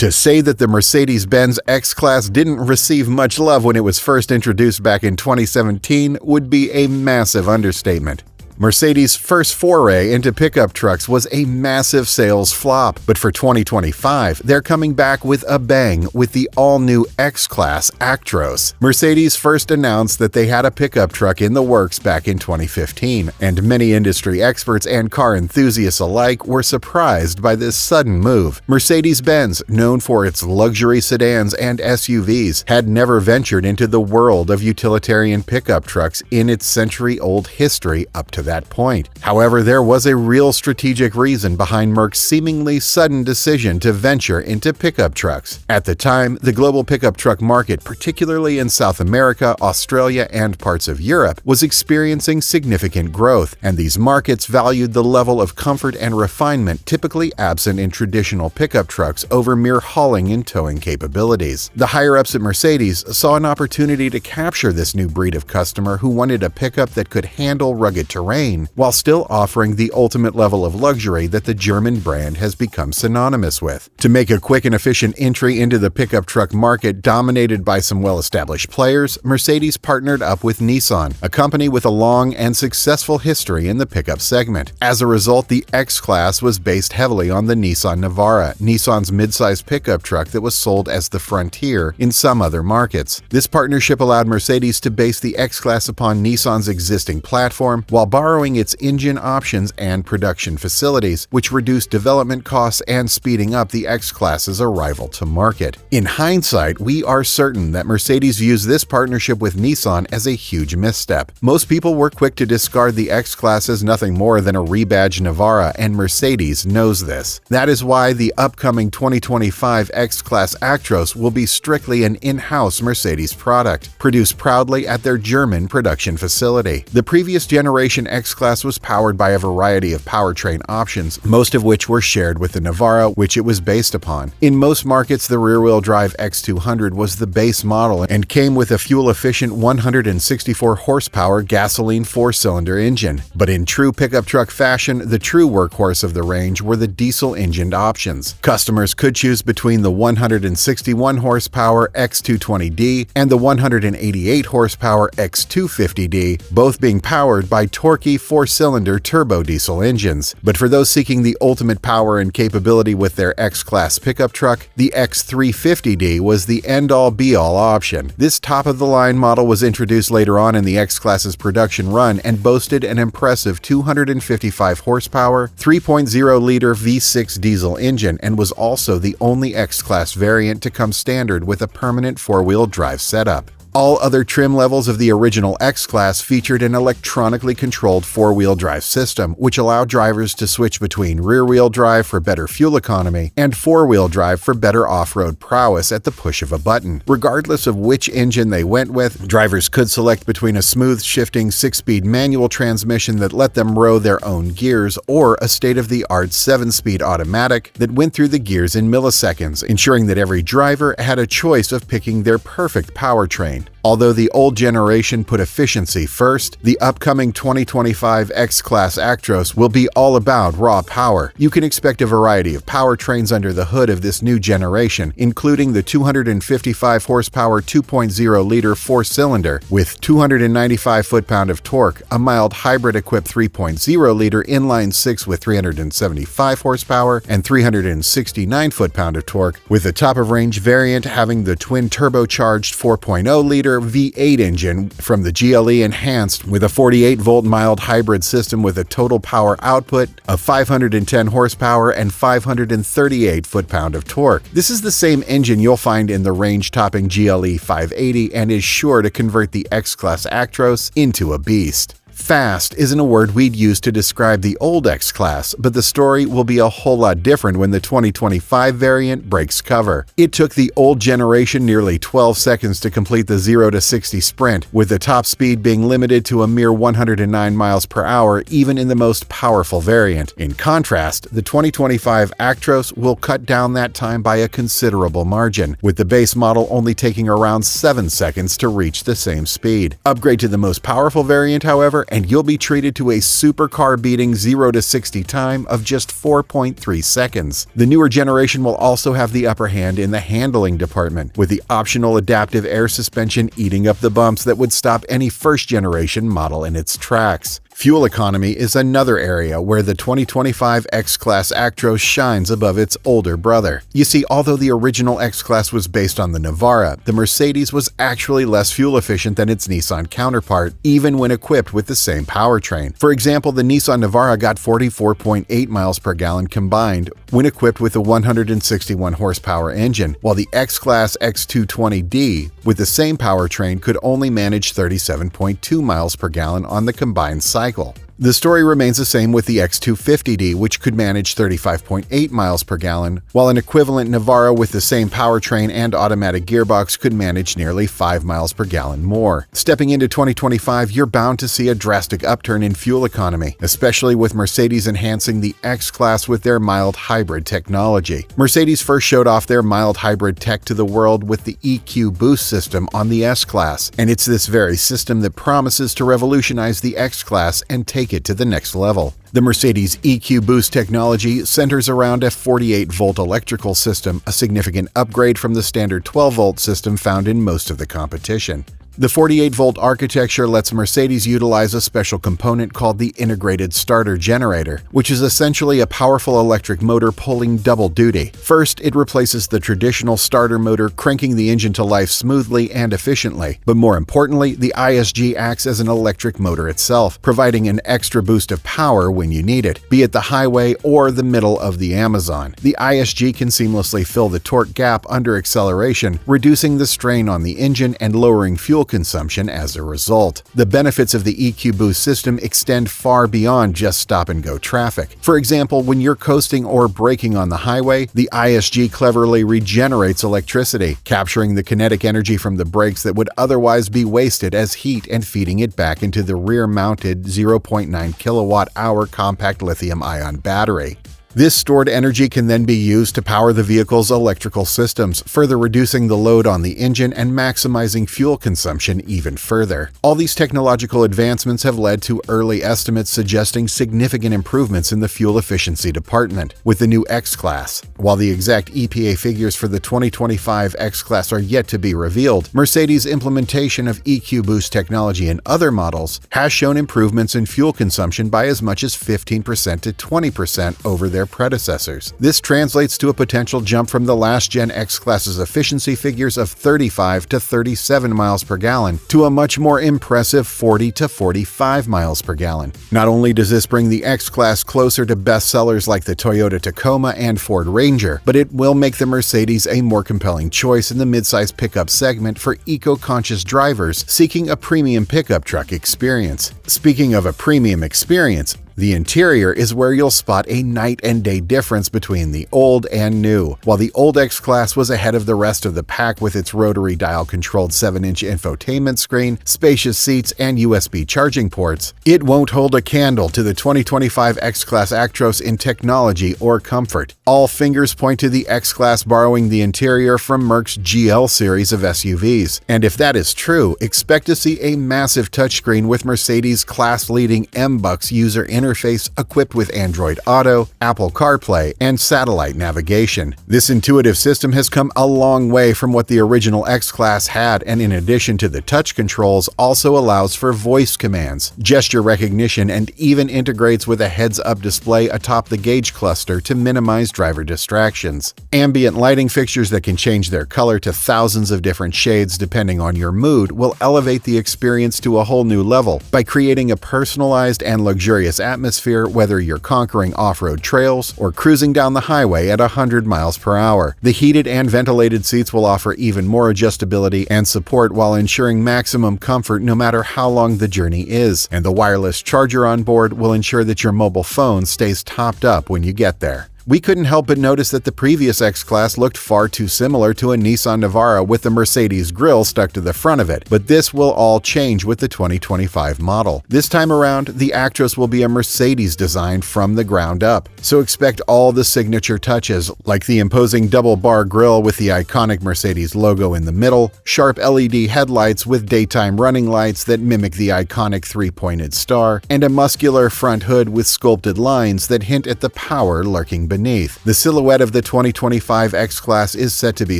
To say that the Mercedes Benz X-Class didn't receive much love when it was first introduced back in 2017 would be a massive understatement. Mercedes' first foray into pickup trucks was a massive sales flop, but for 2025, they're coming back with a bang with the all-new X-Class Actros. Mercedes first announced that they had a pickup truck in the works back in 2015, and many industry experts and car enthusiasts alike were surprised by this sudden move. Mercedes-Benz, known for its luxury sedans and SUVs, had never ventured into the world of utilitarian pickup trucks in its century-old history up to that point. However, there was a real strategic reason behind Merc's seemingly sudden decision to venture into pickup trucks. At the time, the global pickup truck market, particularly in South America, Australia, and parts of Europe, was experiencing significant growth, and these markets valued the level of comfort and refinement typically absent in traditional pickup trucks over mere hauling and towing capabilities. The higher-ups at Mercedes saw an opportunity to capture this new breed of customer who wanted a pickup that could handle rugged terrain while still offering the ultimate level of luxury that the German brand has become synonymous with. To make a quick and efficient entry into the pickup truck market dominated by some well-established players, Mercedes partnered up with Nissan, a company with a long and successful history in the pickup segment. As a result, the X-Class was based heavily on the Nissan Navara, Nissan's mid-size pickup truck that was sold as the Frontier in some other markets. This partnership allowed Mercedes to base the X-Class upon Nissan's existing platform while borrowing its engine options and production facilities, which reduced development costs and speeding up the X-Class's arrival to market. In hindsight, we are certain that Mercedes views this partnership with Nissan as a huge misstep. Most people were quick to discard the X-Class as nothing more than a rebadged Navara, and Mercedes knows this. That is why the upcoming 2025 X-Class Actros will be strictly an in-house Mercedes product, produced proudly at their German production facility. The previous generation X-Class was powered by a variety of powertrain options, most of which were shared with the Navara, which it was based upon. In most markets, the rear-wheel drive X200 was the base model and came with a fuel-efficient 164 horsepower gasoline 4-cylinder engine. But in true pickup truck fashion, the true workhorse of the range were the diesel-engined options. Customers could choose between the 161 horsepower X220D and the 188 horsepower X250D, both being powered by torquey 4-cylinder turbo diesel engines. But for those seeking the ultimate power and capability with their X-Class pickup truck, the X350D was the end-all be-all option. This top-of-the-line model was introduced later on in the X-Class's production run and boasted an impressive 255 horsepower, 3.0-liter V6 diesel engine and was also the only X-Class variant to come standard with a permanent four-wheel drive setup. All other trim levels of the original X-Class featured an electronically controlled four-wheel drive system, which allowed drivers to switch between rear-wheel drive for better fuel economy and four-wheel drive for better off-road prowess at the push of a button. Regardless of which engine they went with, drivers could select between a smooth-shifting 6-speed manual transmission that let them row their own gears or a state-of-the-art 7-speed automatic that went through the gears in milliseconds, ensuring that every driver had a choice of picking their perfect powertrain. Although the old generation put efficiency first, the upcoming 2025 X-Class Actros will be all about raw power. You can expect a variety of powertrains under the hood of this new generation, including the 255 horsepower 2.0-liter 4-cylinder with 295 foot-pound of torque, a mild hybrid-equipped 3.0-liter inline-6 with 375 horsepower and 369 foot-pound of torque, with the top-of-range variant having the twin-turbocharged 4.0-liter V8 engine from the GLE enhanced with a 48-volt mild hybrid system with a total power output of 510 horsepower and 538 foot-pound of torque. This is the same engine you'll find in the range-topping GLE 580 and is sure to convert the X-Class Actros into a beast. Fast isn't a word we'd use to describe the old X-Class, but the story will be a whole lot different when the 2025 variant breaks cover. It took the old generation nearly 12 seconds to complete the 0 to 60 sprint, with the top speed being limited to a mere 109 miles per hour even in the most powerful variant. In contrast, the 2025 Actros will cut down that time by a considerable margin, with the base model only taking around 7 seconds to reach the same speed. Upgrade to the most powerful variant, however, and you'll be treated to a supercar-beating 0 to 60 time of just 4.3 seconds. The newer generation will also have the upper hand in the handling department, with the optional adaptive air suspension eating up the bumps that would stop any first-generation model in its tracks. Fuel economy is another area where the 2025 X-Class Actros shines above its older brother. You see, although the original X-Class was based on the Navara, the Mercedes was actually less fuel efficient than its Nissan counterpart, even when equipped with the same powertrain. For example, the Nissan Navara got 44.8 miles per gallon combined when equipped with a 161 horsepower engine, while the X-Class X220D with the same powertrain could only manage 37.2 miles per gallon on the combined cycle. The story remains the same with the X250D, which could manage 35.8 miles per gallon, while an equivalent Navara with the same powertrain and automatic gearbox could manage nearly 5 miles per gallon more. Stepping into 2025, you're bound to see a drastic upturn in fuel economy, especially with Mercedes enhancing the X-Class with their mild hybrid technology. Mercedes first showed off their mild hybrid tech to the world with the EQ Boost system on the S-Class, and it's this very system that promises to revolutionize the X-Class and take it to the next level. The Mercedes EQ Boost technology centers around a 48-volt electrical system, a significant upgrade from the standard 12-volt system found in most of the competition. The 48-volt architecture lets Mercedes utilize a special component called the integrated starter generator, which is essentially a powerful electric motor pulling double duty. First, it replaces the traditional starter motor, cranking the engine to life smoothly and efficiently. But more importantly, the ISG acts as an electric motor itself, providing an extra boost of power when you need it, be it the highway or the middle of the Amazon. The ISG can seamlessly fill the torque gap under acceleration, reducing the strain on the engine and lowering fuel consumption as a result. The benefits of the EQ Boost system extend far beyond just stop-and-go traffic. For example, when you're coasting or braking on the highway, the ISG cleverly regenerates electricity, capturing the kinetic energy from the brakes that would otherwise be wasted as heat and feeding it back into the rear-mounted 0.9 kilowatt-hour compact lithium-ion battery. This stored energy can then be used to power the vehicle's electrical systems, further reducing the load on the engine and maximizing fuel consumption even further. All these technological advancements have led to early estimates suggesting significant improvements in the fuel efficiency department with the new X-Class. While the exact EPA figures for the 2025 X-Class are yet to be revealed, Mercedes' implementation of EQ Boost technology in other models has shown improvements in fuel consumption by as much as 15% to 20% over their predecessors. This translates to a potential jump from the last-gen X-Class's efficiency figures of 35 to 37 miles per gallon to a much more impressive 40 to 45 miles per gallon. Not only does this bring the X-Class closer to bestsellers like the Toyota Tacoma and Ford Ranger, but it will make the Mercedes a more compelling choice in the midsize pickup segment for eco-conscious drivers seeking a premium pickup truck experience. Speaking of a premium experience, the interior is where you'll spot a night and day difference between the old and new. While the old X-Class was ahead of the rest of the pack with its rotary dial-controlled 7-inch infotainment screen, spacious seats, and USB charging ports, it won't hold a candle to the 2025 X-Class Actros in technology or comfort. All fingers point to the X-Class borrowing the interior from Merck's GL series of SUVs. And if that is true, expect to see a massive touchscreen with Mercedes' class-leading MBUX user interface equipped with Android Auto, Apple CarPlay, and satellite navigation. This intuitive system has come a long way from what the original X-Class had, and in addition to the touch controls, also allows for voice commands, gesture recognition, and even integrates with a heads-up display atop the gauge cluster to minimize driver distractions. Ambient lighting fixtures that can change their color to thousands of different shades depending on your mood will elevate the experience to a whole new level by creating a personalized and luxurious atmosphere, whether you're conquering off-road trails or cruising down the highway at 100 miles per hour. The heated and ventilated seats will offer even more adjustability and support while ensuring maximum comfort no matter how long the journey is, and the wireless charger on board will ensure that your mobile phone stays topped up when you get there. We couldn't help but notice that the previous X-Class looked far too similar to a Nissan Navara with the Mercedes grille stuck to the front of it, but this will all change with the 2025 model. This time around, the Actros will be a Mercedes design from the ground up, so expect all the signature touches, like the imposing double-bar grille with the iconic Mercedes logo in the middle, sharp LED headlights with daytime running lights that mimic the iconic three-pointed star, and a muscular front hood with sculpted lines that hint at the power lurking beneath. The silhouette of the 2025 X-Class is set to be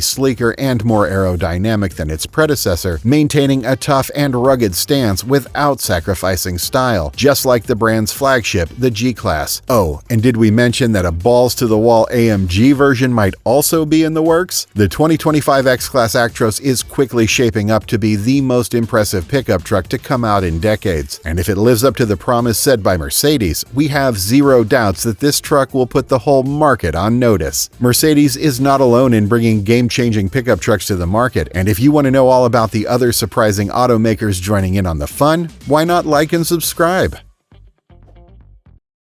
sleeker and more aerodynamic than its predecessor, maintaining a tough and rugged stance without sacrificing style, just like the brand's flagship, the G-Class. Oh, and did we mention that a balls-to-the-wall AMG version might also be in the works? The 2025 X-Class Actros is quickly shaping up to be the most impressive pickup truck to come out in decades, and if it lives up to the promise set by Mercedes, we have zero doubts that this truck will put the whole market on notice. Mercedes is not alone in bringing game-changing pickup trucks to the market, and if you want to know all about the other surprising automakers joining in on the fun, why not like and subscribe?